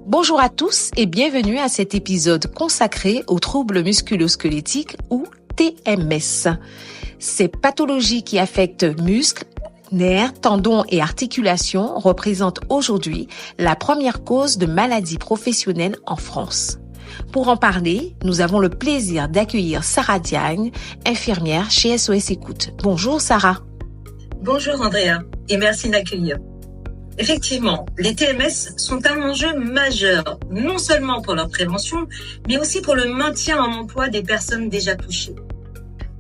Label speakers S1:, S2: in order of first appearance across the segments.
S1: Bonjour à tous et bienvenue à cet épisode consacré aux troubles musculo-squelettiques ou TMS. Ces pathologies qui affectent muscles, nerfs, tendons et articulations représentent aujourd'hui la première cause de maladies professionnelles en France. Pour en parler, nous avons le plaisir d'accueillir Sarah Diagne, infirmière chez SOS Écoute. Bonjour Sarah.
S2: Bonjour Andrea et merci de m'accueillir. Effectivement, les TMS sont un enjeu majeur, non seulement pour leur prévention, mais aussi pour le maintien en emploi des personnes déjà touchées.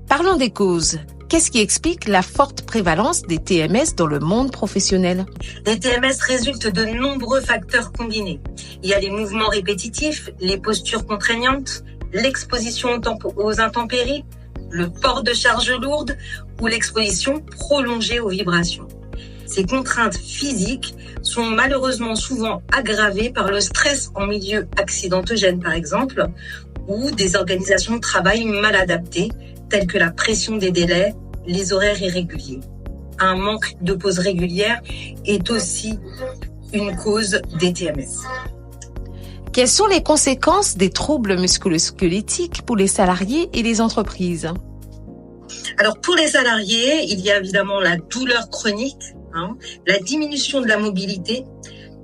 S1: Parlons des causes. Qu'est-ce qui explique la forte prévalence des TMS dans le monde professionnel?
S2: Les TMS résultent de nombreux facteurs combinés. Il y a les mouvements répétitifs, les postures contraignantes, l'exposition aux intempéries, le port de charges lourdes ou l'exposition prolongée aux vibrations. Ces contraintes physiques sont malheureusement souvent aggravées par le stress en milieu accidentogène par exemple, ou des organisations de travail mal adaptées, telles que la pression des délais, les horaires irréguliers. Un manque de pause régulière est aussi une cause des TMS.
S1: Quelles sont les conséquences des troubles musculo-squelettiques pour les salariés et les entreprises?
S2: Alors pour les salariés, il y a évidemment la douleur chronique, la diminution de la mobilité,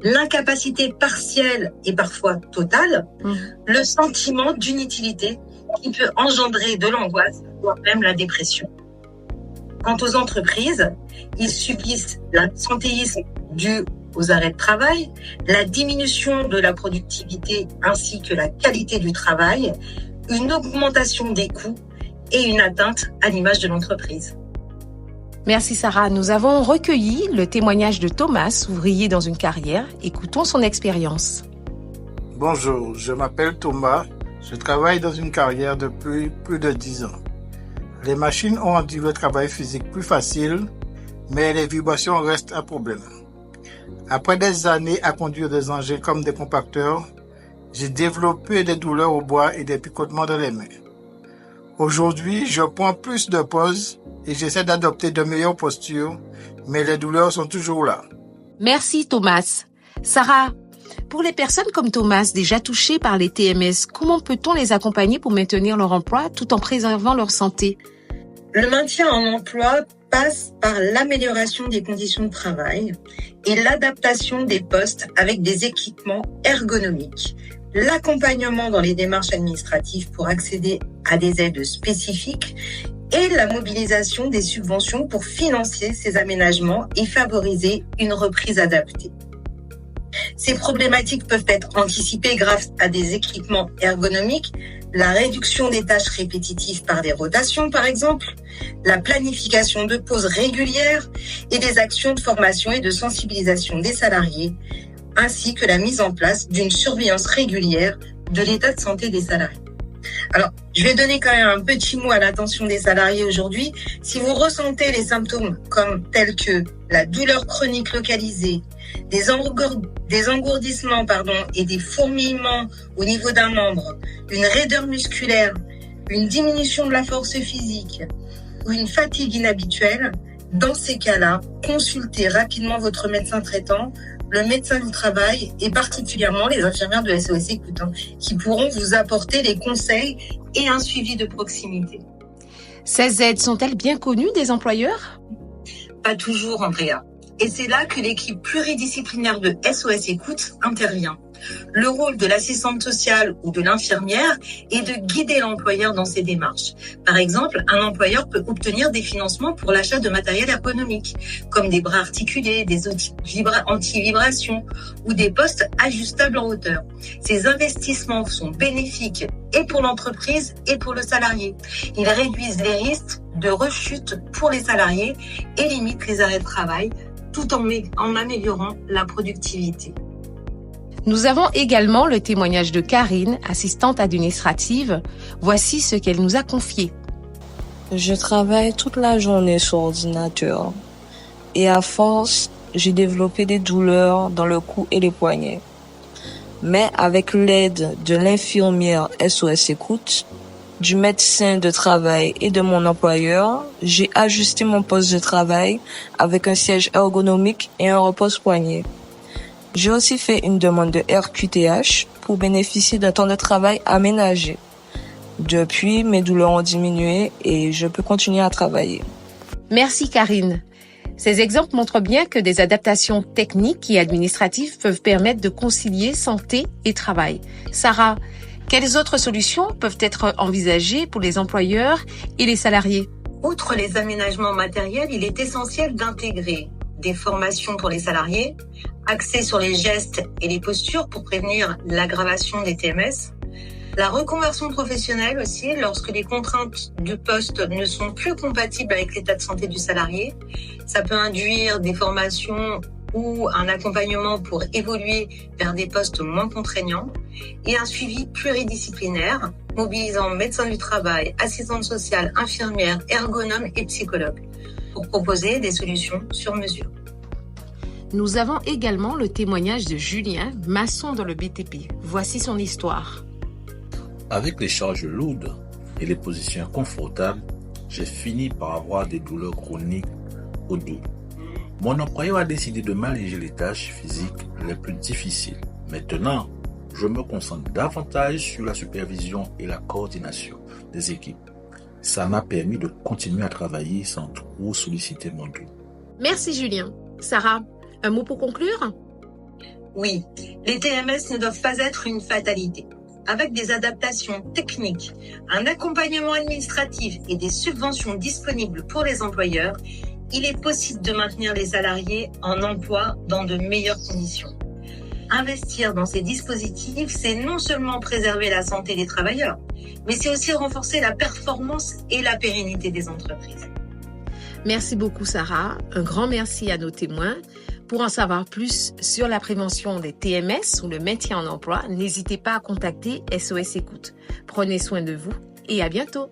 S2: l'incapacité partielle et parfois totale, le sentiment d'inutilité qui peut engendrer de l'angoisse, voire même la dépression. Quant aux entreprises, ils subissent l'absentéisme dû aux arrêts de travail, la diminution de la productivité ainsi que la qualité du travail, une augmentation des coûts et une atteinte à l'image de l'entreprise.
S1: Merci Sarah. Nous avons recueilli le témoignage de Thomas, ouvrier dans une carrière. Écoutons son expérience.
S3: Bonjour, je m'appelle Thomas. Je travaille dans une carrière depuis plus de 10 ans. Les machines ont rendu le travail physique plus facile, mais les vibrations restent un problème. Après des années à conduire des engins comme des compacteurs, j'ai développé des douleurs au bras et des picotements dans les mains. Aujourd'hui, je prends plus de pauses et j'essaie d'adopter de meilleures postures, mais les douleurs sont toujours là.
S1: Merci Thomas. Sarah, pour les personnes comme Thomas déjà touchées par les TMS, comment peut-on les accompagner pour maintenir leur emploi tout en préservant leur santé?
S2: Le maintien en emploi passe par l'amélioration des conditions de travail et l'adaptation des postes avec des équipements ergonomiques, l'accompagnement dans les démarches administratives pour accéder à des aides spécifiques et la mobilisation des subventions pour financer ces aménagements et favoriser une reprise adaptée. Ces problématiques peuvent être anticipées grâce à des équipements ergonomiques, la réduction des tâches répétitives par des rotations par exemple, la planification de pauses régulières et des actions de formation et de sensibilisation des salariés, ainsi que la mise en place d'une surveillance régulière de l'état de santé des salariés. Alors, je vais donner quand même un petit mot à l'attention des salariés aujourd'hui. Si vous ressentez les symptômes tels que la douleur chronique localisée, des engourdissements et des fourmillements au niveau d'un membre, une raideur musculaire, une diminution de la force physique ou une fatigue inhabituelle, dans ces cas-là, consultez rapidement votre médecin traitant, le médecin du travail et particulièrement les infirmières de SOS Écoute qui pourront vous apporter les conseils et un suivi de proximité.
S1: Ces aides sont-elles bien connues des employeurs?
S2: Pas toujours, Andrea. Et c'est là que l'équipe pluridisciplinaire de SOS Écoute intervient. Le rôle de l'assistante sociale ou de l'infirmière est de guider l'employeur dans ses démarches. Par exemple, un employeur peut obtenir des financements pour l'achat de matériel ergonomique, comme des bras articulés, des outils anti-vibration ou des postes ajustables en hauteur. Ces investissements sont bénéfiques et pour l'entreprise et pour le salarié. Ils réduisent les risques de rechute pour les salariés et limitent les arrêts de travail tout en améliorant la productivité.
S1: Nous avons également le témoignage de Karine, assistante administrative. Voici ce qu'elle nous a confié.
S4: Je travaille toute la journée sur ordinateur et à force, j'ai développé des douleurs dans le cou et les poignets. Mais avec l'aide de l'infirmière SOS Écoute, du médecin de travail et de mon employeur, j'ai ajusté mon poste de travail avec un siège ergonomique et un repose-poignet. J'ai aussi fait une demande de RQTH pour bénéficier d'un temps de travail aménagé. Depuis, mes douleurs ont diminué et je peux continuer à travailler.
S1: Merci Karine. Ces exemples montrent bien que des adaptations techniques et administratives peuvent permettre de concilier santé et travail. Sarah, quelles autres solutions peuvent être envisagées pour les employeurs et les salariés?
S2: Outre les aménagements matériels, il est essentiel d'intégrer des formations pour les salariés, axées sur les gestes et les postures pour prévenir l'aggravation des TMS, la reconversion professionnelle aussi, lorsque les contraintes du poste ne sont plus compatibles avec l'état de santé du salarié. Ça peut induire des formations ou un accompagnement pour évoluer vers des postes moins contraignants et un suivi pluridisciplinaire mobilisant médecins du travail, assistantes sociales, infirmières, ergonomes et psychologues pour proposer des solutions sur mesure.
S1: Nous avons également le témoignage de Julien, maçon dans le BTP. Voici son histoire.
S5: Avec les charges lourdes et les positions confortables, j'ai fini par avoir des douleurs chroniques au dos. Mon employeur a décidé de m'alléger les tâches physiques les plus difficiles. Maintenant, je me concentre davantage sur la supervision et la coordination des équipes. Ça m'a permis de continuer à travailler sans trop solliciter mon dos.
S1: Merci Julien. Sarah, un mot pour conclure?
S2: Oui, les TMS ne doivent pas être une fatalité. Avec des adaptations techniques, un accompagnement administratif et des subventions disponibles pour les employeurs, il est possible de maintenir les salariés en emploi dans de meilleures conditions. Investir dans ces dispositifs, c'est non seulement préserver la santé des travailleurs, mais c'est aussi renforcer la performance et la pérennité des entreprises.
S1: Merci beaucoup Sarah. Un grand merci à nos témoins. Pour en savoir plus sur la prévention des TMS ou le maintien en emploi, n'hésitez pas à contacter SOS Écoute. Prenez soin de vous et à bientôt.